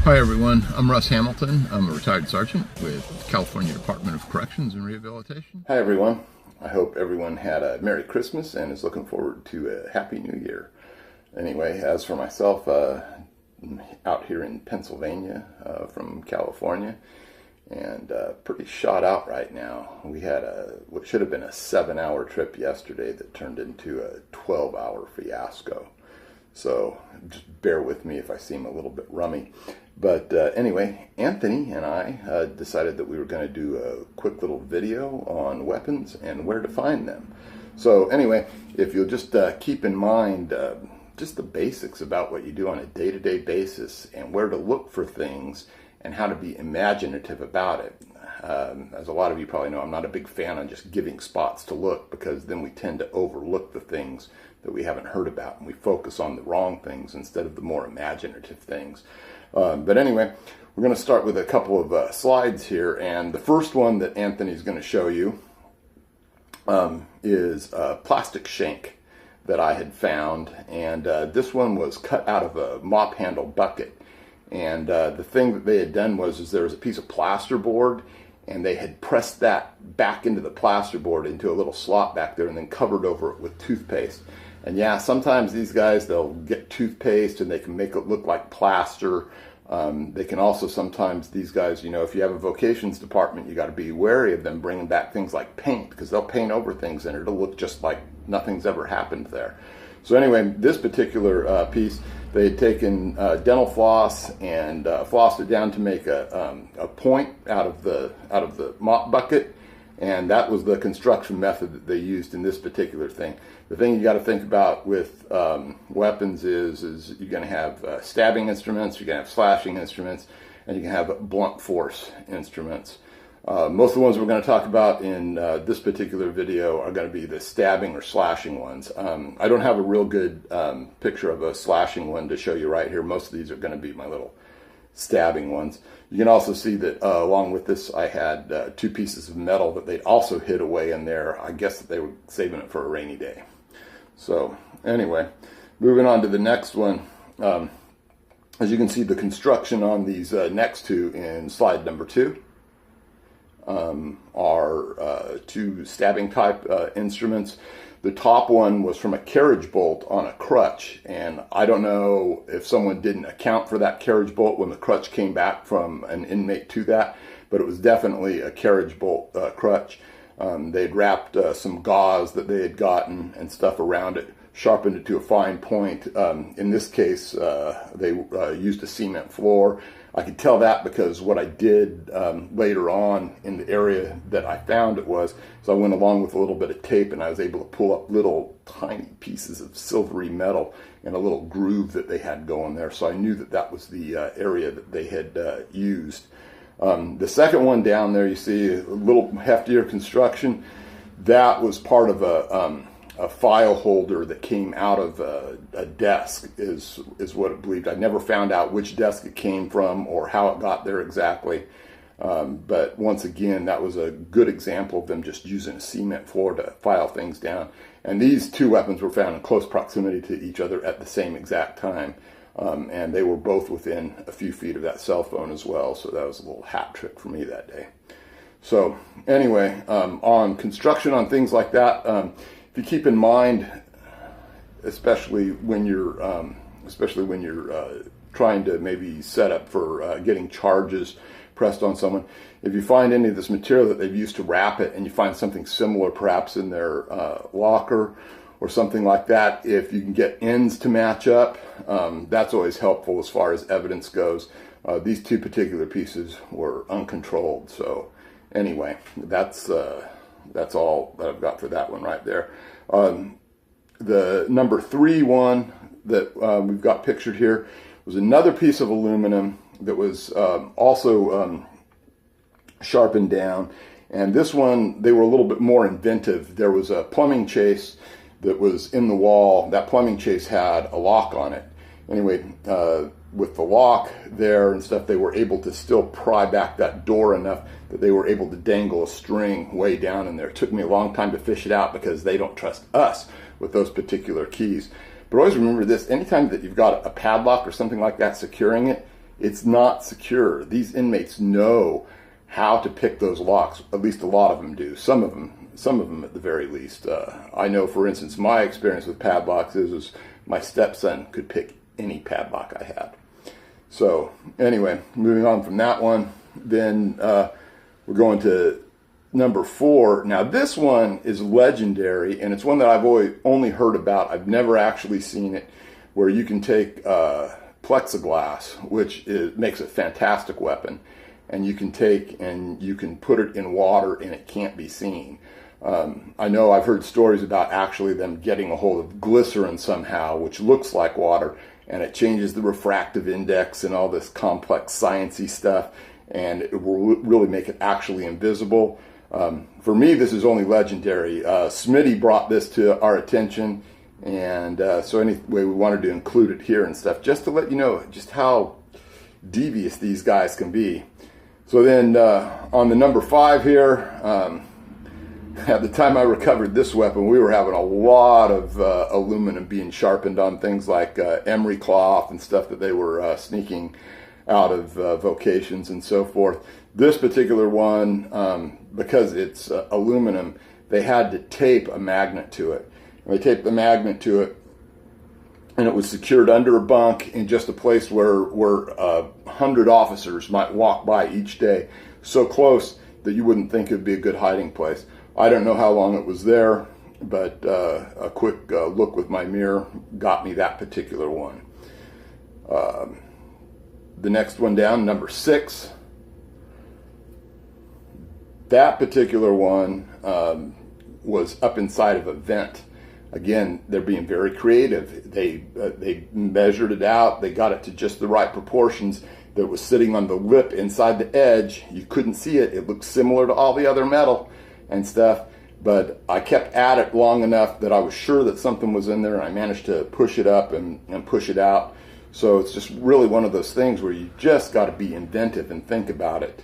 Hi everyone, I'm Russ Hamilton. I'm a retired sergeant with California Department of Corrections and Rehabilitation. Hi everyone. I hope everyone had a Merry Christmas and is looking forward to a Happy New Year. Anyway, as for myself, out here in Pennsylvania from California, and pretty shot out right now. We had what should have been a 7-hour trip yesterday that turned into a 12-hour fiasco. So just bear with me if I seem a little bit rummy. But anyway, Anthony and I decided that we were going to do a quick little video on weapons and where to find them. So anyway, if you'll just keep in mind just the basics about what you do on a day-to-day basis and where to look for things and how to be imaginative about it. As a lot of you probably know, I'm not a big fan on just giving spots to look, because then we tend to overlook the things that we haven't heard about, and we focus on the wrong things instead of the more imaginative things. But anyway, we're going to start with a couple of slides here, and the first one that Anthony's going to show you is a plastic shank that I had found, and this one was cut out of a mop handle bucket. And the thing that they had done was there was a piece of plasterboard, and they had pressed that back into the plasterboard into a little slot back there and then covered over it with toothpaste. And yeah, sometimes these guys, they'll get toothpaste and they can make it look like plaster. They can also sometimes, these guys, you know, if you have a vocations department, you got to be wary of them bringing back things like paint, because they'll paint over things and it'll look just like nothing's ever happened there. So anyway, this particular piece, they had taken dental floss and flossed it down to make a point out of the mop bucket, and that was the construction method that they used in this particular thing. The thing you got to think about with weapons is you're going to have stabbing instruments, you're going to have slashing instruments, and you can have blunt force instruments. Most of the ones we're going to talk about in this particular video are going to be the stabbing or slashing ones. I don't have a real good picture of a slashing one to show you right here. Most of these are going to be my little stabbing ones. You can also see that along with this I had 2 pieces of metal that they'd also hid away in there. I guess that they were saving it for a rainy day. So anyway, moving on to the next one. As you can see, the construction on these next two in slide number 2 are 2 stabbing type instruments. The top one was from a carriage bolt on a crutch, and I don't know if someone didn't account for that carriage bolt when the crutch came back from an inmate to that, but it was definitely a carriage bolt crutch. They'd wrapped some gauze that they had gotten and stuff around it, sharpened it to a fine point. In this case, they used a cement floor. I could tell that because what I did later on in the area that I found it was, so I went along with a little bit of tape and I was able to pull up little tiny pieces of silvery metal in a little groove that they had going there. So I knew that that was the area that they had used. The second one down there, you see a little heftier construction. That was part of a file holder that came out of a desk is what it believed. I never found out which desk it came from or how it got there exactly. But once again, that was a good example of them just using a cement floor to file things down. And these 2 weapons were found in close proximity to each other at the same exact time. And they were both within a few feet of that cell phone as well. So that was a little hat trick for me that day. So anyway, on construction on things like that, if you keep in mind, especially when you're trying to maybe set up for getting charges pressed on someone, if you find any of this material that they've used to wrap it and you find something similar perhaps in their locker or something like that, if you can get ends to match up, that's always helpful as far as evidence goes. These 2 particular pieces were uncontrolled. So anyway, that's all that I've got for that one right there. The number 3 one that we've got pictured here was another piece of aluminum that was also sharpened down. And this one, they were a little bit more inventive. There was a plumbing chase that was in the wall. That plumbing chase had a lock on it. Anyway, with the lock there and stuff, they were able to still pry back that door enough that they were able to dangle a string way down in there. It took me a long time to fish it out because they don't trust us with those particular keys. But always remember this, anytime that you've got a padlock or something like that securing it, it's not secure. These inmates know how to pick those locks. At least a lot of them do. Some of them at the very least. I know, for instance, my experience with padlocks is my stepson could pick any padlock I had. So anyway, moving on from that one, then we're going to number 4. Now this one is legendary, and it's one that I've only heard about. I've never actually seen it, where you can take plexiglass, which makes a fantastic weapon, and you can take and you can put it in water and it can't be seen. I know I've heard stories about actually them getting a hold of glycerin somehow, which looks like water, and it changes the refractive index and all this complex sciencey stuff, and it will really make it actually invisible. For me, this is only legendary. Smitty brought this to our attention, and so anyway, we wanted to include it here and stuff, just to let you know just how devious these guys can be. So then on the number 5 here, at the time I recovered this weapon, we were having a lot of aluminum being sharpened on things like emery cloth and stuff that they were sneaking out of vocations and so forth. This particular one, because it's aluminum, they had to tape a magnet to it. And they taped the magnet to it, and it was secured under a bunk in just a place where 100 officers might walk by each day, so close that you wouldn't think it would be a good hiding place. I don't know how long it was there, but a quick look with my mirror got me that particular one. The next one down, number 6. That particular one was up inside of a vent. Again, they're being very creative. They measured it out. They got it to just the right proportions. That was sitting on the lip inside the edge. You couldn't see it. It looked similar to all the other metal and stuff, but I kept at it long enough that I was sure that something was in there, and I managed to push it up and push it out. So it's just really one of those things where you just got to be inventive and think about it.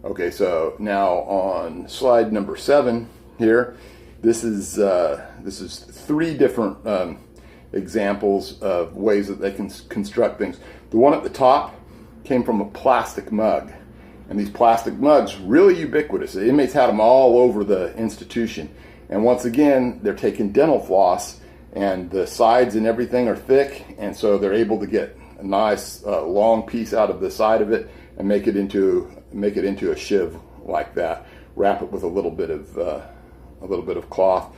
Okay, so now on slide number 7 here, this is 3 different examples of ways that they can construct things. The one at the top came from a plastic mug. And these plastic mugs, really ubiquitous. The inmates had them all over the institution. And once again, they're taking dental floss, and the sides and everything are thick, and so they're able to get a nice long piece out of the side of it and make it into a shiv like that. Wrap it with a little bit of cloth.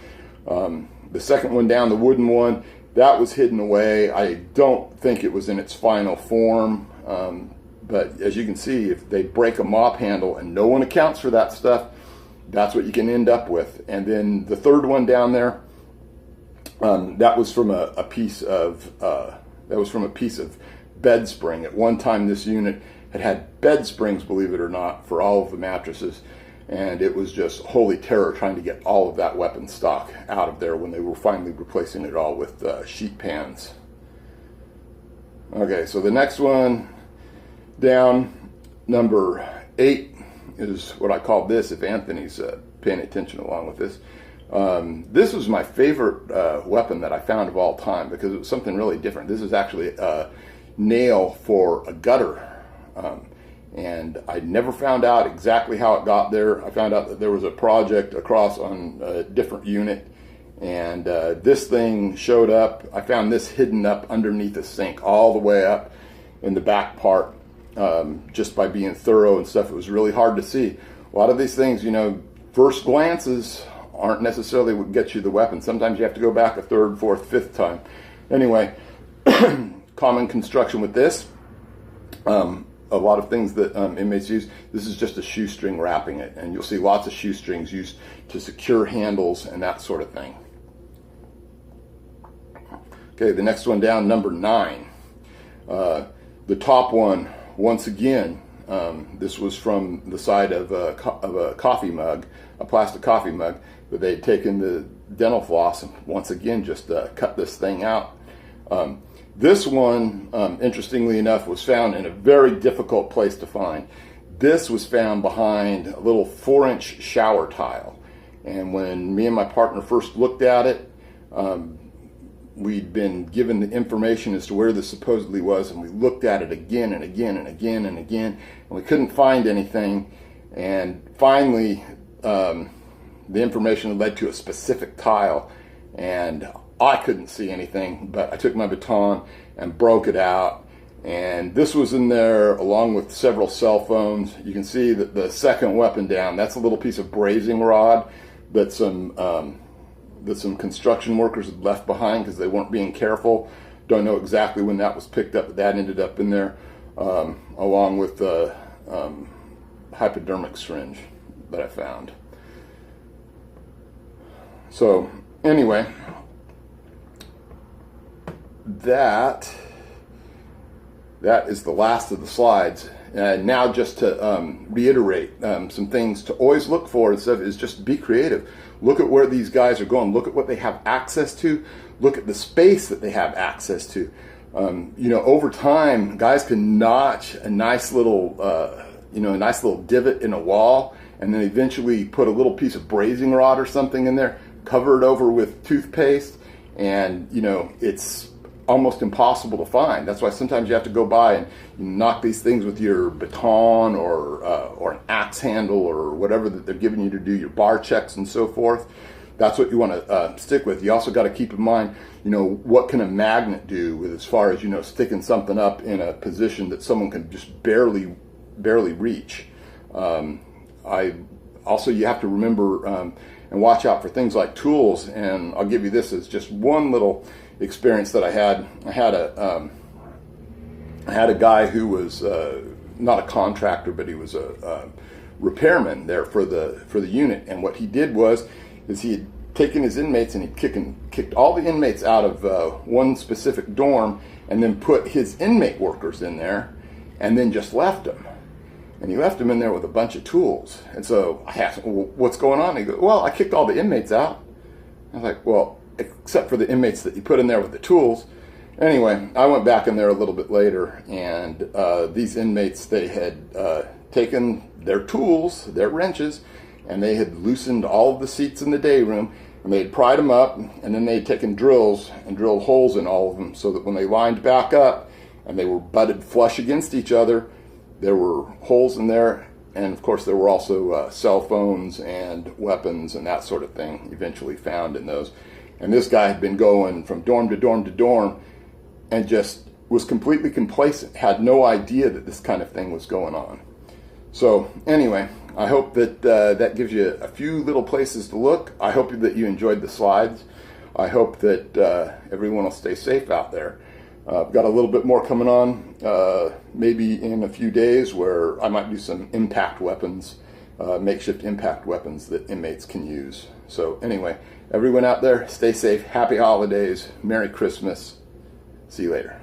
The second one down, the wooden one, that was hidden away. I don't think it was in its final form. But as you can see, if they break a mop handle and no one accounts for that stuff, that's what you can end up with. And then the third one down there, that was from a piece of bed spring. At one time, this unit had bed springs, believe it or not, for all of the mattresses, and it was just holy terror trying to get all of that weapon stock out of there when they were finally replacing it all with sheet pans. Okay, so the next one down, number 8, is what I call this, if Anthony's paying attention along with this. This was my favorite weapon that I found of all time, because it was something really different. This is actually a nail for a gutter. And I never found out exactly how it got there. I found out that there was a project across on a different unit, and this thing showed up. I found this hidden up underneath a sink all the way up in the back part. Just by being thorough and stuff, it was really hard to see. A lot of these things, first glances aren't necessarily what gets you the weapon. Sometimes you have to go back a 3rd, 4th, 5th time. Anyway, common construction with this. A lot of things that inmates use. This is just a shoestring wrapping it, and you'll see lots of shoestrings used to secure handles and that sort of thing. Okay, the next one down, number 9. The top one, once again, this was from the side of a coffee mug, a plastic coffee mug, that they had taken the dental floss and once again just cut this thing out. This one, interestingly enough, was found in a very difficult place to find. This was found behind a little 4-inch shower tile. And when me and my partner first looked at it, we'd been given the information as to where this supposedly was, and we looked at it again and again and again and again, and we couldn't find anything. And finally, the information led to a specific tile, and I couldn't see anything, but I took my baton and broke it out. And this was in there along with several cell phones. You can see that the second weapon down, that's a little piece of brazing rod that some construction workers had left behind because they weren't being careful. Don't know exactly when that was picked up, but that ended up in there, along with the hypodermic syringe that I found. So anyway, that is the last of the slides. And now just to reiterate some things to always look for and stuff is just be creative. Look at where these guys are going. Look at what they have access to. Look at the space that they have access to. Over time, guys can notch a nice little, divot in a wall, and then eventually put a little piece of brazing rod or something in there, cover it over with toothpaste, and it's almost impossible to find. That's why sometimes you have to go by and knock these things with your baton or an axe handle or whatever that they're giving you to do your bar checks and so forth. That's what you want to stick with. You also got to keep in mind, what can a magnet do with as far as sticking something up in a position that someone can just barely reach. You have to remember and watch out for things like tools. And I'll give you this as just one little experience that I had. I had a guy who was not a contractor, but he was a repairman there for the unit. And what he did is he had taken his inmates and he'd kicked all the inmates out of one specific dorm, and then put his inmate workers in there, and then just left them. And he left them in there with a bunch of tools. And so I asked him, well, what's going on? And he goes, well, I kicked all the inmates out. I was like, well, except for the inmates that you put in there with the tools. Anyway, I went back in there a little bit later, and these inmates, they had taken their tools, their wrenches, and they had loosened all of the seats in the day room, and they had pried them up, and then they had taken drills and drilled holes in all of them so that when they lined back up and they were butted flush against each other, there were holes in there. And of course there were also cell phones and weapons and that sort of thing eventually found in those. And this guy had been going from dorm to dorm to dorm and just was completely complacent, had no idea that this kind of thing was going on. So anyway, I hope that that gives you a few little places to look. I hope that you enjoyed the slides. I hope that everyone will stay safe out there. I've got a little bit more coming on, maybe in a few days, where I might do some impact weapons, makeshift impact weapons that inmates can use. So anyway, everyone out there, stay safe. Happy holidays. Merry Christmas. See you later.